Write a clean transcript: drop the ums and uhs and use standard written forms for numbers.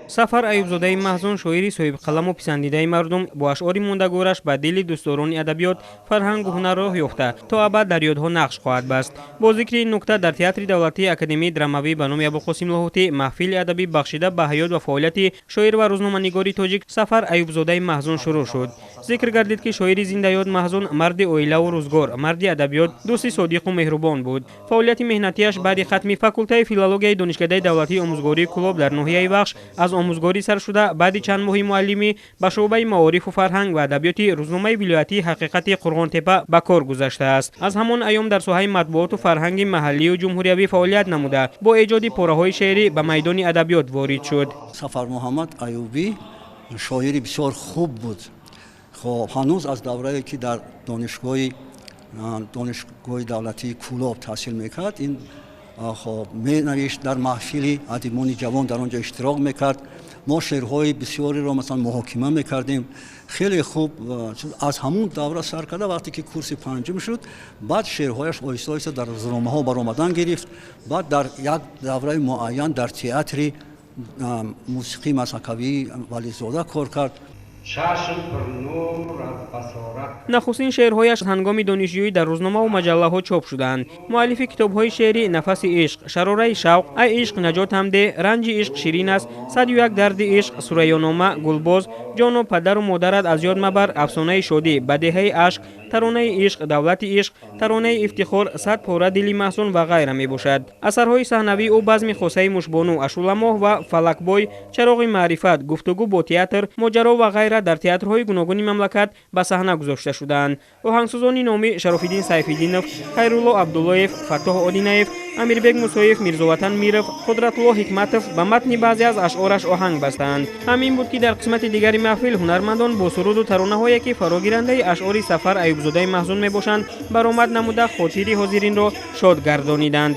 сафар аюбзодаи маҳзун шоири соҳибқаламу писандидаи мардум бо ашъори мондагораш ба дили дӯстдорони адабиёт фарҳангу ҳунар роҳ ёфта то абад дар ёдҳо нақш хоҳад баст. Бо зикри ин нукта дар театри давлатии академияи драмавӣ ба номи Абулқосим Лоҳутӣ маҳфили адабӣ бахшида ба ҳаёт ва фаъолияти шоир ва рӯзноманигори тоҷик Сафар аюбзодаи маҳзун шурӯъ шуд. зикр гардид ки шоири зиндаёд маҳзун марди оилаву рӯзгор, марди адабиёт, дӯсти содиқу меҳрубон буд. фаъолияти меҳнатиаш баъди хатми факултаи филологияи донишкадаи давлатии омӯзгории Кӯлоб дар ноҳияи Вахш аз омӯзгорӣ сар шуда баъди чанд моҳи муаллимӣ ба шуъбаи маорифу фарҳанг ва адабиёти рӯзномаи вилоятии Ҳақиқати Қурғонтепа ба кор гузаштааст. аз ҳамон айём дар соҳаи матбуоту фарҳанги маҳаллию ҷумҳуриявӣ фаъолият намуда бо эҷоди пораҳои шеърӣ ба майдони адабиёт ворид шуд. Сафар Муҳаммад Аюбӣ шоири бисёр хуб буд. خب هنوز از دوره‌ای که در دانشگاه دولتی کولاب تحصیل میکرد این خب مینوشت در محفلی ادیبان جوان در آنجا اشتراک میکرد. ما شعرهای بسیاری را مثلا محاکمه میکردیم. خیلی خوب از همون دوره سر کرده. وقتی که کورس پنجم شد بعد شعرهایش آهسته آهسته در روزنامه‌ها برآمدن گرفت. بعد در یک دوره معین در تئاتر موسیقی مسکوی ولیزاده کار کرد. нахустин шеърҳояш ҳангоми донишҷӯӣ дар рӯзномаву маҷаллаҳо чоп шуданд. муаллифи китобҳои шеърӣ нафаси ишқ, шарораи шавқ, ай ишқ наҷот ҳамдеҳ, ранҷи ишқ ширин аст, 101 дарди ишқ, сурайёнома, гулбоз, ҷоно падару модарат аз ёд мабар, афсонаи шодӣ, бадеҳаи ашқ, таронаи ишқ, давлати ишқ, таронаи ифтихор, 100 пора дили маҳзун ва ғайра мебошад. асарҳои саҳнавӣ ӯ базми хосаи мушбону, ашуламоҳ ва фалакбой, чароғи маърифат, гуфтугӯ бо театр, моҷаро ва ғайра дар театрҳои гуногуни мамлакат ба саҳна гузошта шуданд. оҳангсозони номӣ Шарофиддин Сайфиддинов, Хайрулло Абдуллоев, Фаттоҳ Одинаев, Амирбек Мусоев, Мирзоватан Миров, Қудратулло Ҳикматов ба матни баъзе аз ашъораш оҳанг бастанд. ҳамин буд ки дар қисмати дигари маҳфил ҳунармандон бо суруду таронаҳое ки фарогирандаи ашъори Сафар аюбзодаи маҳзун мебошанд баромад намуда хотири ҳозиринро шод гардониданд.